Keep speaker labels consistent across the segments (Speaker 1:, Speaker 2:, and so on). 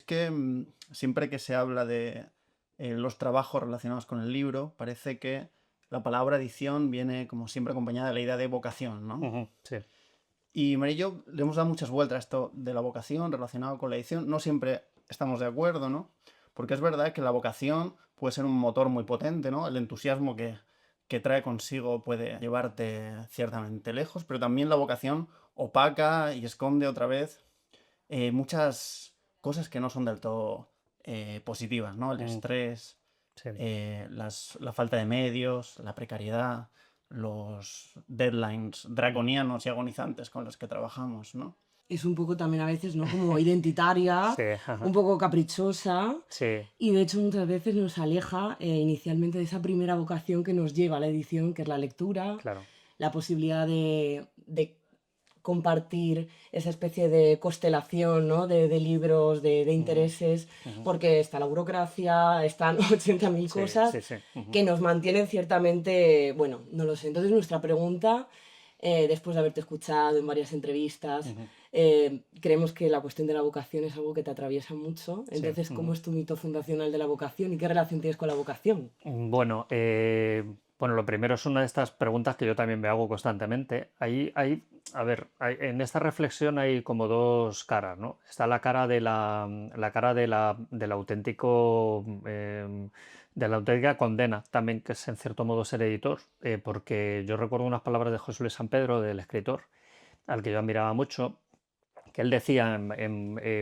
Speaker 1: que siempre que se habla de los trabajos relacionados con el libro, parece que la palabra edición viene como siempre acompañada de la idea de vocación, ¿no?
Speaker 2: Ujú, sí,
Speaker 1: Y María y yo le hemos dado muchas vueltas a esto de la vocación relacionado con la edición. No siempre estamos de acuerdo, ¿no? Porque es verdad que la vocación puede ser un motor muy potente, ¿no? El entusiasmo que trae consigo puede llevarte ciertamente lejos, pero también la vocación opaca y esconde otra vez muchas cosas que no son del todo positivas, ¿no? El
Speaker 2: mm,
Speaker 1: estrés,
Speaker 2: sí.
Speaker 1: la falta de medios, la precariedad, los deadlines draconianos y agonizantes con los que trabajamos, ¿no?
Speaker 3: Es un poco también a veces, ¿no? Como identitaria,
Speaker 2: Sí,
Speaker 3: un
Speaker 2: ajá,
Speaker 3: poco caprichosa
Speaker 2: sí,
Speaker 3: y de hecho muchas veces nos aleja inicialmente de esa primera vocación que nos lleva a la edición, que es la lectura,
Speaker 2: claro.
Speaker 3: la posibilidad de compartir esa especie de constelación, ¿no? De libros, de
Speaker 2: Ujú,
Speaker 3: intereses,
Speaker 2: ujú,
Speaker 3: porque está la burocracia, están 80.000
Speaker 2: sí,
Speaker 3: cosas
Speaker 2: sí, sí. Ujú,
Speaker 3: que nos mantienen ciertamente, bueno, no lo sé. Entonces nuestra pregunta, después de haberte escuchado en varias entrevistas,
Speaker 2: ujú,
Speaker 3: creemos que la cuestión de la vocación es algo que te atraviesa mucho.
Speaker 2: sí.
Speaker 3: Entonces, ¿cómo
Speaker 2: Ujú.
Speaker 3: es tu mito fundacional de la vocación y qué relación tienes con la vocación?
Speaker 2: Bueno, lo primero es una de estas preguntas que yo también me hago constantemente. A ver, en esta reflexión hay como dos caras, ¿no? Está la cara la cara del auténtico, de la auténtica condena, también que es en cierto modo ser editor, porque yo recuerdo unas palabras de José Luis San Pedro, del escritor, al que yo admiraba mucho, que él decía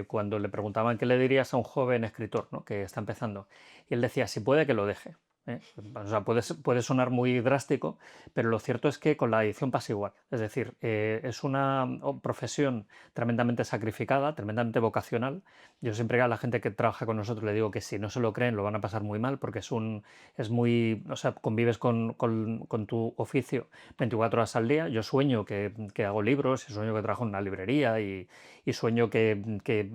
Speaker 2: cuando le preguntaban qué le dirías a un joven escritor, ¿no? Que está empezando, y él decía, si puede que lo deje. ¿Eh? O sea, puede sonar muy drástico, pero lo cierto es que con la edición pasa igual. Es decir, es una profesión tremendamente sacrificada, tremendamente vocacional. Yo siempre a la gente que trabaja con nosotros le digo que si no se lo creen lo van a pasar muy mal porque es muy, o sea, convives con tu oficio 24 horas al día. Yo sueño que hago libros, y sueño que trabajo en una librería y sueño que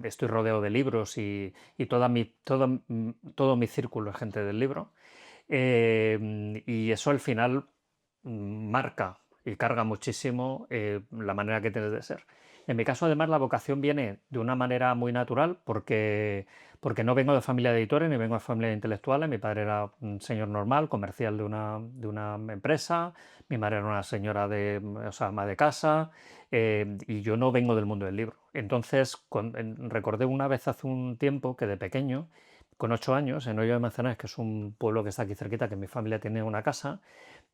Speaker 2: estoy rodeado de libros y todo mi círculo es gente del libro. Y eso al final marca y carga muchísimo la manera que tienes de ser. En mi caso, además, la vocación viene de una manera muy natural porque no vengo de familia de editores ni vengo de familia de intelectuales. Mi padre era un señor normal, comercial de una empresa, mi madre era una señora o sea, ama de casa, y yo no vengo del mundo del libro. Entonces, recordé una vez hace un tiempo que de pequeño, con 8 años, en Hoyo de Manzanares, que es un pueblo que está aquí cerquita, que mi familia tiene una casa,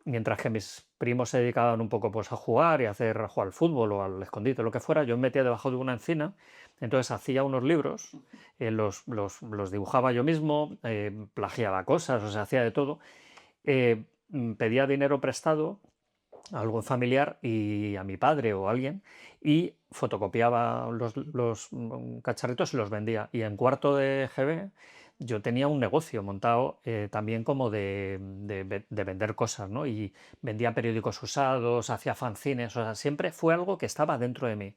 Speaker 2: mientras que mis primos se dedicaban un poco pues, a jugar y a jugar al fútbol o al escondite o lo que fuera, yo me metía debajo de una encina, entonces hacía unos libros, los dibujaba yo mismo, plagiaba cosas, o sea, hacía de todo, pedía dinero prestado a algún familiar y a mi padre o a alguien y fotocopiaba los cacharritos y los vendía. Y en cuarto de GB yo tenía un negocio montado también como de vender cosas, ¿no? Y vendía periódicos usados, hacía fanzines, o sea, siempre fue algo que estaba dentro de mí.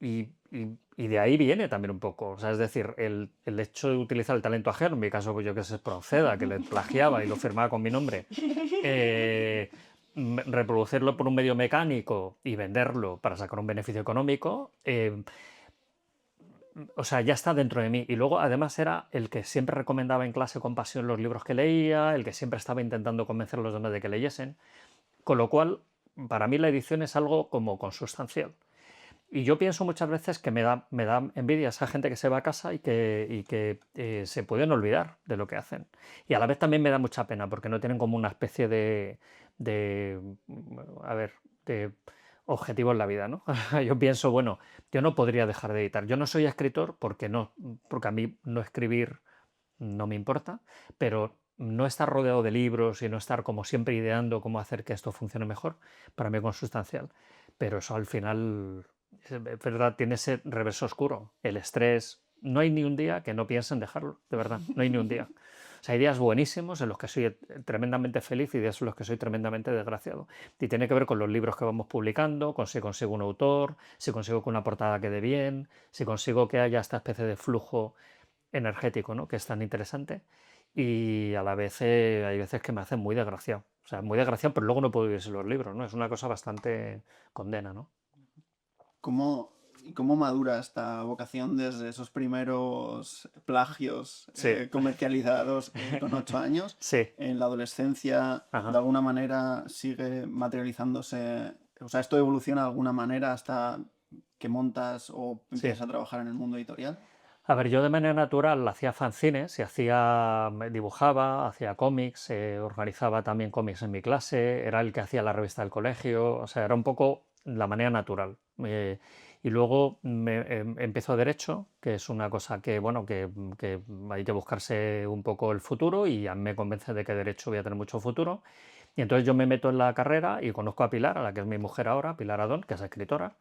Speaker 2: Y de ahí viene también un poco, o sea, es decir, el hecho de utilizar el talento ajeno, en mi caso, pues yo que sé, Proceda, que le plagiaba y lo firmaba con mi nombre, eh, reproducirlo por un medio mecánico y venderlo para sacar un beneficio económico, o sea, ya está dentro de mí. Y luego, además, era el que siempre recomendaba en clase con pasión los libros que leía, el que siempre estaba intentando convencer a los demás de que leyesen, con lo cual, para mí la edición es algo como consustancial. Y yo pienso muchas veces que me da envidia esa gente que se va a casa y que se pueden olvidar de lo que hacen. Y a la vez también me da mucha pena porque no tienen como una especie de a ver, de objetivo en la vida, ¿no? Yo pienso, bueno, yo no podría dejar de editar. Yo no soy escritor porque no, porque a mí no escribir no me importa, pero no estar rodeado de libros y no estar como siempre ideando cómo hacer que esto funcione mejor, para mí es consustancial. Pero eso al final, es verdad, tiene ese reverso oscuro, el estrés. No hay ni un día que no piense en dejarlo, de verdad, no hay ni un día. O sea, hay días buenísimos en los que soy tremendamente feliz y días en los que soy tremendamente desgraciado. Y tiene que ver con los libros que vamos publicando, con si consigo un autor, si consigo que una portada quede bien, si consigo que haya esta especie de flujo energético, ¿no? Que es tan interesante y a la vez hay veces que me hacen muy desgraciado. O sea, muy desgraciado, pero luego no puedo vivir sin los libros, ¿no? Es una cosa bastante condena, ¿no?
Speaker 1: ¿Cómo ¿Y cómo madura esta vocación desde esos primeros plagios
Speaker 2: Sí,
Speaker 1: comercializados con 8 años?
Speaker 2: sí,
Speaker 1: En la adolescencia, de
Speaker 2: ajá.
Speaker 1: alguna manera, sigue materializándose. O sea, ¿esto evoluciona de alguna manera hasta que montas o
Speaker 2: Sí.
Speaker 1: empiezas a trabajar en el mundo editorial?
Speaker 2: A ver, yo de manera natural hacía fanzines y dibujaba, hacía cómics, organizaba también cómics en mi clase, era el que hacía la revista del colegio, o sea, era un poco la manera natural. Y luego empezó Derecho, que es una cosa que, bueno, que hay que buscarse un poco el futuro y ya me convence de que Derecho voy a tener mucho futuro. Y entonces yo me meto en la carrera y conozco a Pilar, a la que es mi mujer ahora, Pilar Adón, que es escritora.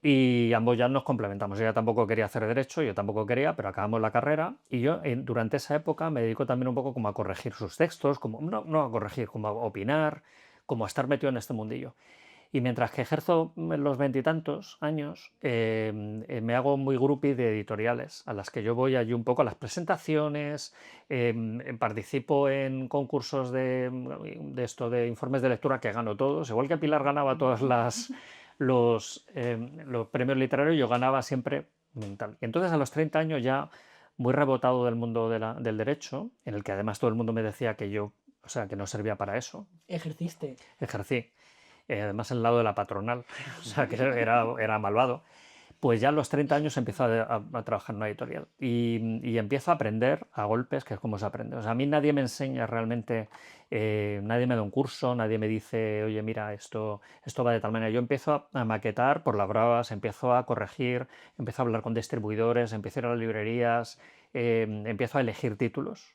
Speaker 2: Y ambos ya nos complementamos. Ella tampoco quería hacer derecho, yo tampoco quería, pero acabamos la carrera y yo durante esa época me dedico también un poco como a corregir sus textos, como, no a corregir, como a opinar, como a estar metido en este mundillo. Y mientras que ejerzo en los 20 y tantos años, me hago muy groupie de editoriales a las que yo voy allí un poco a las presentaciones, participo en concursos de esto, de informes de lectura que gano todos, igual que Pilar ganaba todas los premios literarios, yo ganaba siempre mental. Y entonces a los 30 años ya muy rebotado del mundo del derecho, en el que además todo el mundo me decía que yo, o sea, que no servía para eso,
Speaker 3: Ejerciste.
Speaker 2: ejercí además en el lado de la patronal, o sea, que era malvado, pues ya a los 30 años empiezo a trabajar en una editorial y empiezo a aprender a golpes, que es como se aprende. O sea, a mí nadie me enseña realmente, nadie me da un curso, nadie me dice, oye, mira, esto va de tal manera. Yo empiezo a maquetar por las bravas, empiezo a corregir, empiezo a hablar con distribuidores, empiezo a ir a las librerías, empiezo a elegir títulos.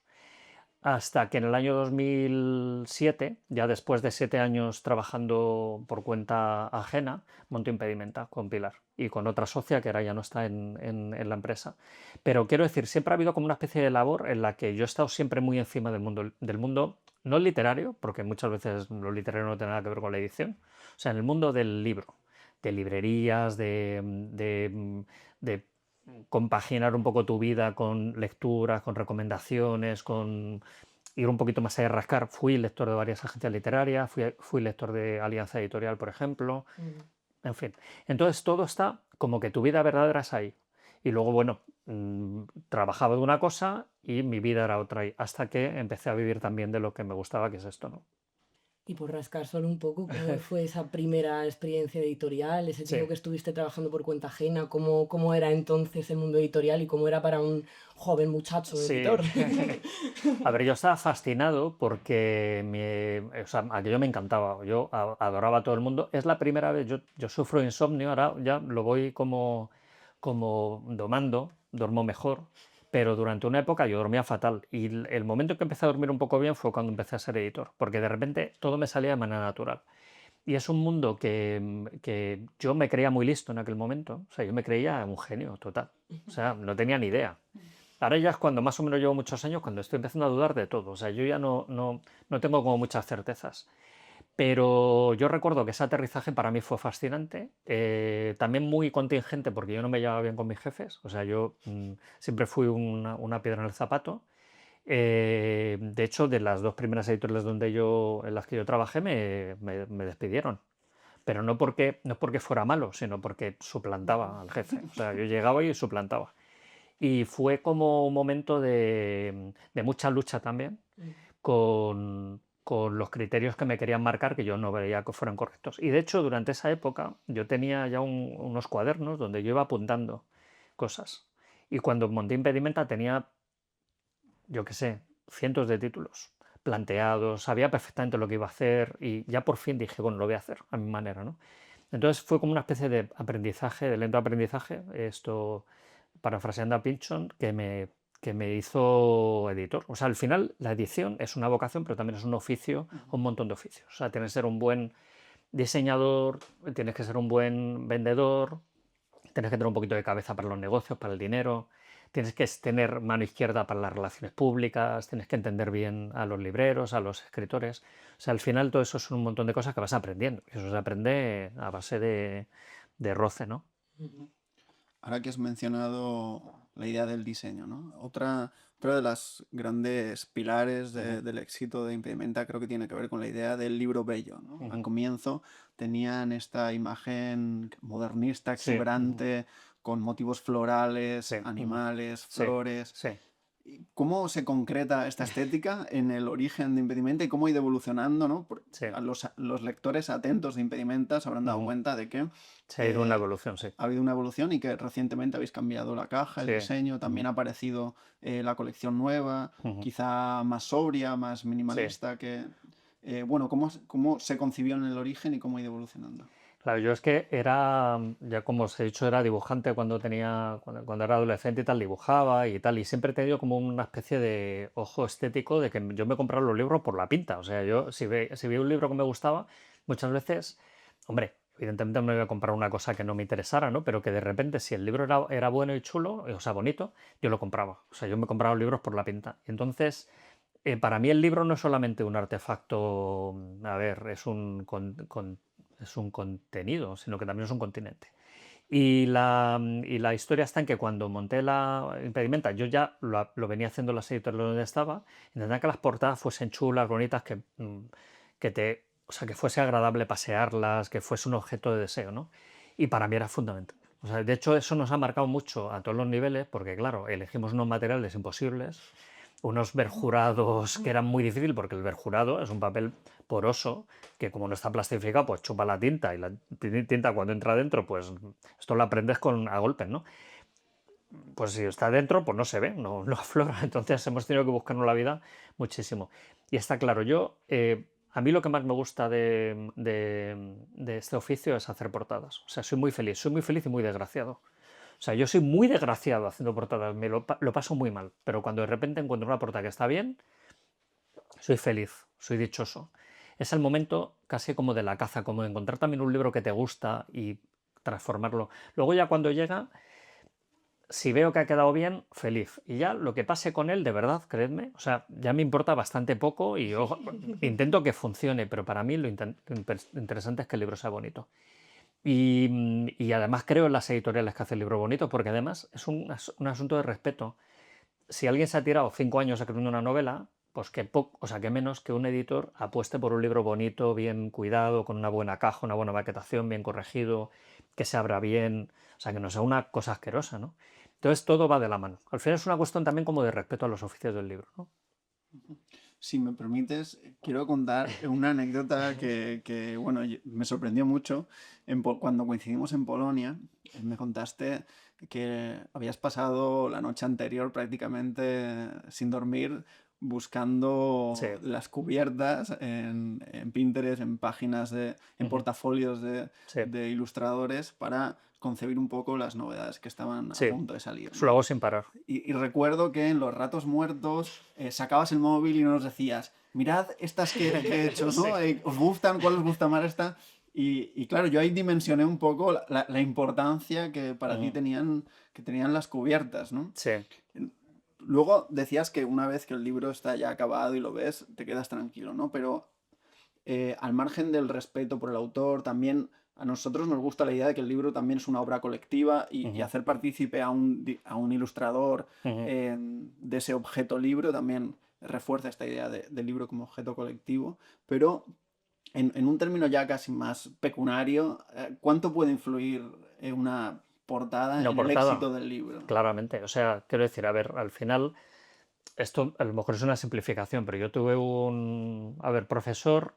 Speaker 2: Hasta que en el año 2007, ya después de 7 años trabajando por cuenta ajena, monto Impedimenta con Pilar y con otra socia que ahora ya no está en la empresa. Pero quiero decir, siempre ha habido como una especie de labor en la que yo he estado siempre muy encima del mundo no literario, porque muchas veces lo literario no tiene nada que ver con la edición, o sea, en el mundo del libro, de librerías, de compaginar un poco tu vida con lecturas, con recomendaciones, con ir un poquito más allá de rascar. Fui lector de varias agencias literarias, fui lector de Alianza Editorial, por ejemplo, en fin. Entonces todo está como que tu vida verdadera es ahí. Y luego, bueno, trabajaba de una cosa y mi vida era otra, hasta que empecé a vivir también de lo que me gustaba, que es esto, ¿no?
Speaker 3: Y por rascar solo un poco, ¿cómo fue esa primera experiencia editorial, ese
Speaker 2: Sí.
Speaker 3: tiempo que estuviste trabajando por cuenta ajena? ¿Cómo era entonces el mundo editorial y cómo era para un joven muchacho
Speaker 2: Sí.
Speaker 3: editor?
Speaker 2: A ver, yo estaba fascinado porque o sea, aquello me encantaba. Yo adoraba a todo el mundo. Es la primera vez, yo sufro insomnio, ahora ya lo voy como domando, duermo mejor, pero durante una época yo dormía fatal. Y el momento en que empecé a dormir un poco bien fue cuando empecé a ser editor, porque de repente todo me salía de manera natural. Y es un mundo que yo me creía muy listo en aquel momento. O sea, yo me creía un genio total. O sea, no tenía ni idea. Ahora ya es cuando más o menos llevo muchos años, cuando estoy empezando a dudar de todo. O sea, yo ya no tengo como muchas certezas. Pero yo recuerdo que ese aterrizaje para mí fue fascinante, también muy contingente porque yo no me llevaba bien con mis jefes, o sea, yo siempre fui una piedra en el zapato. De hecho, de las dos primeras editoriales en las que yo trabajé me despidieron, pero no porque fuera malo, sino porque suplantaba al jefe, o sea, yo llegaba y suplantaba. Y fue como un momento de mucha lucha también con los criterios que me querían marcar, que yo no veía que fueran correctos. Y de hecho, durante esa época yo tenía ya unos cuadernos donde yo iba apuntando cosas. Y cuando monté Impedimenta tenía, yo qué sé, cientos de títulos planteados, sabía perfectamente lo que iba a hacer y ya por fin dije, bueno, lo voy a hacer a mi manera, ¿no? Entonces fue como una especie de aprendizaje, de lento aprendizaje, esto parafraseando a Pynchon, que me hizo editor. O sea, al final la edición es una vocación, pero también es un oficio, un montón de oficios. O sea, tienes que ser un buen diseñador, tienes que ser un buen vendedor, tienes que tener un poquito de cabeza para los negocios, para el dinero, tienes que tener mano izquierda para las relaciones públicas, tienes que entender bien a los libreros, a los escritores. O sea, al final todo eso son un montón de cosas que vas aprendiendo. Eso se aprende a base de roce, ¿no?
Speaker 1: Ahora que has mencionado la idea del diseño, ¿no? Otra de las grandes pilares del éxito de Impedimenta creo que tiene que ver con la idea del libro bello, ¿no? Al comienzo tenían esta imagen modernista,
Speaker 2: Sí.
Speaker 1: exuberante, con motivos florales,
Speaker 2: Sí,
Speaker 1: animales,
Speaker 2: sí,
Speaker 1: flores.
Speaker 2: sí,
Speaker 1: ¿Cómo se concreta esta estética en el origen de Impedimenta y cómo ha ido evolucionando, ¿no?
Speaker 2: sí.
Speaker 1: Los lectores atentos de Impedimenta se habrán dado
Speaker 2: Ujú.
Speaker 1: cuenta de que
Speaker 2: Se ha ido una
Speaker 1: eh,
Speaker 2: evolución, sí.
Speaker 1: ha habido una evolución y que recientemente habéis cambiado la caja, el
Speaker 2: Sí.
Speaker 1: diseño, también
Speaker 2: Ujú.
Speaker 1: ha aparecido la colección nueva,
Speaker 2: Ujú.
Speaker 1: quizá más sobria, más
Speaker 2: Sí.
Speaker 1: minimalista, bueno, ¿cómo se concibió en el origen y cómo ha ido evolucionando?
Speaker 2: Claro, yo es que era, ya como os he dicho, era dibujante cuando era adolescente y tal, dibujaba y tal, y siempre he tenido como una especie de ojo estético de que yo me compraba los libros por la pinta. O sea, yo si veía un libro que me gustaba, muchas veces, hombre, evidentemente no me iba a comprar una cosa que no me interesara, ¿no? Pero que de repente, si el libro era bueno y chulo, o sea, bonito, yo lo compraba. O sea, yo me compraba los libros por la pinta. Y entonces, para mí el libro no es solamente un artefacto, a ver, es un contenido, sino que también es un continente. Y la historia está en que cuando monté la Impedimenta, yo ya lo venía haciendo en las editoriales donde estaba, intentaba que las portadas fuesen chulas, bonitas, o sea, que fuese agradable pasearlas, que fuese un objeto de deseo, ¿no? Y para mí era fundamental. O sea, de hecho, eso nos ha marcado mucho a todos los niveles, porque claro, elegimos unos materiales imposibles, unos verjurados que eran muy difíciles, porque el verjurado es un papel poroso que como no está plastificado, pues chupa la tinta y la tinta cuando entra dentro, pues esto lo aprendes a golpes, ¿no? Pues si está dentro, pues no se ve, no aflora. Entonces hemos tenido que buscarnos la vida muchísimo. Y está claro, a mí lo que más me gusta de este oficio es hacer portadas. O sea, soy muy feliz y muy desgraciado. O sea, yo soy muy desgraciado haciendo portadas, lo paso muy mal, pero cuando de repente encuentro una portada que está bien, soy feliz, soy dichoso. Es el momento casi como de la caza, como de encontrar también un libro que te gusta y transformarlo. Luego ya cuando llega, si veo que ha quedado bien, feliz. Y ya lo que pase con él, de verdad, creedme, o sea, ya me importa bastante poco y yo intento que funcione, pero para mí lo interesante es que el libro sea bonito. Y además creo en las editoriales que hacen libros bonitos, porque además es un asunto de respeto. Si alguien se ha tirado 5 años escribiendo una novela, pues o sea, que menos que un editor apueste por un libro bonito, bien cuidado, con una buena caja, una buena maquetación, bien corregido, que se abra bien, o sea, que no sea una cosa asquerosa, ¿no? Entonces todo va de la mano. Al final es una cuestión también como de respeto a los oficios del libro, ¿no?
Speaker 1: Si me permites, quiero contar una anécdota bueno, me sorprendió mucho. Cuando coincidimos en Polonia, me contaste que habías pasado la noche anterior prácticamente sin dormir
Speaker 2: Sí,
Speaker 1: buscando las cubiertas en Pinterest, en páginas en
Speaker 2: ujú,
Speaker 1: portafolios
Speaker 2: sí,
Speaker 1: de ilustradores para concebir un poco las novedades que estaban a
Speaker 2: sí.
Speaker 1: punto de salir,
Speaker 2: Eso lo
Speaker 1: ¿no?
Speaker 2: hago sin parar.
Speaker 1: Y recuerdo que en los ratos muertos sacabas el móvil y nos decías, mirad estas que he hecho,
Speaker 2: Sí.
Speaker 1: ¿no? ¿Os gustan? ¿Cuál os gusta más esta? Y claro, yo ahí dimensioné un poco la importancia que para ti
Speaker 2: Ujú,
Speaker 1: tenían las cubiertas, ¿no?
Speaker 2: sí.
Speaker 1: Luego decías que una vez que el libro está ya acabado y lo ves, te quedas tranquilo, ¿no? Pero al margen del respeto por el autor, también a nosotros nos gusta la idea de que el libro también es una obra colectiva y
Speaker 2: Ujú,
Speaker 1: hacer partícipe a un ilustrador
Speaker 2: ujú.
Speaker 1: de ese objeto libro también refuerza esta idea del libro como objeto colectivo. Pero en un término ya casi más pecuniario, ¿cuánto puede influir una portada
Speaker 2: No
Speaker 1: en el
Speaker 2: portada,
Speaker 1: éxito del libro?
Speaker 2: claramente. O sea, quiero decir, a ver, al final esto a lo mejor es una simplificación, pero yo tuve a ver, profesor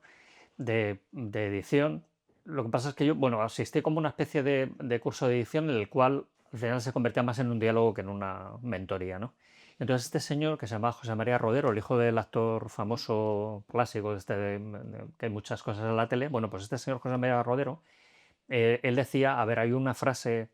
Speaker 2: de edición. Lo que pasa es que yo, bueno, asistí como una especie de curso de edición en el cual al final se convertía más en un diálogo que en una mentoría, ¿no? Entonces este señor, que se llama José María Rodero, el hijo del actor famoso clásico, que hay muchas cosas en la tele, bueno, pues este señor José María Rodero, él decía, a ver, hay una frase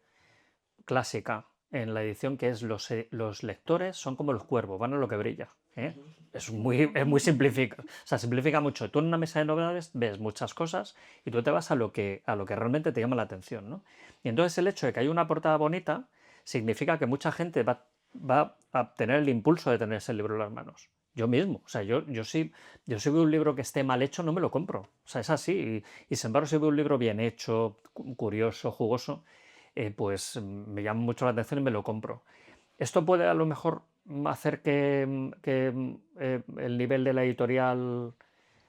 Speaker 2: clásica en la edición que es los lectores son como los cuervos, van a lo que brilla. ¿Eh? Es muy simplifica, o sea, simplifica mucho. Tú en una mesa de novedades ves muchas cosas y tú te vas a lo que realmente te llama la atención, ¿no? Y entonces el hecho de que haya una portada bonita significa que mucha gente va a tener el impulso de tener ese libro en las manos. Yo mismo, o sea, yo si veo un libro que esté mal hecho, no me lo compro. O sea, es así. Y sin embargo, si veo un libro bien hecho, curioso, jugoso, pues me llama mucho la atención y me lo compro. Esto puede a lo mejor hacer que el nivel de la editorial,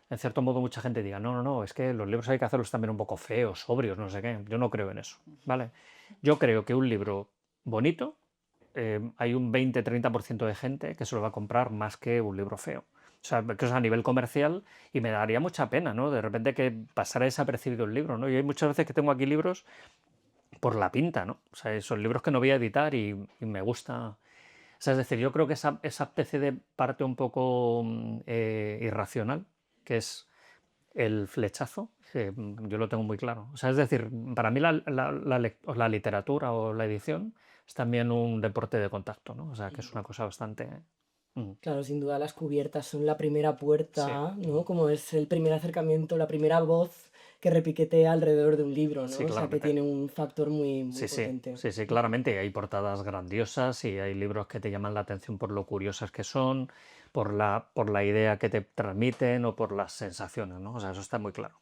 Speaker 2: en cierto modo, mucha gente diga, no, no, no, es que los libros hay que hacerlos también un poco feos, sobrios, no sé qué. Yo no creo en eso, ¿vale? Yo creo que un libro bonito, hay un 20-30% de gente que se lo va a comprar más que un libro feo. O sea, que es a nivel comercial y me daría mucha pena, ¿no? De repente que pasara desapercibido el libro, ¿no? Y hay muchas veces que tengo aquí libros por la pinta, ¿no? O sea, son libros que no voy a editar y me gusta. O sea, es decir, yo creo que esa especie de parte un poco irracional, que es el flechazo, yo lo tengo muy claro. O sea, es decir, para mí la literatura o la edición es también un deporte de contacto, ¿no? O sea, que es una cosa bastante...
Speaker 3: Claro, sin duda las cubiertas son la primera
Speaker 2: Sí,
Speaker 3: puerta, ¿no? Como es el primer acercamiento, la primera voz que repiquetea alrededor de un libro, ¿no?
Speaker 2: sí,
Speaker 3: O sea, que
Speaker 2: claramente.
Speaker 3: tiene un factor muy
Speaker 2: Sí, sí,
Speaker 3: potente.
Speaker 2: sí, sí, claramente. Y hay portadas grandiosas y hay libros que te llaman la atención por lo curiosas que son, por la idea que te transmiten o por las sensaciones, ¿no? O sea, eso está muy claro.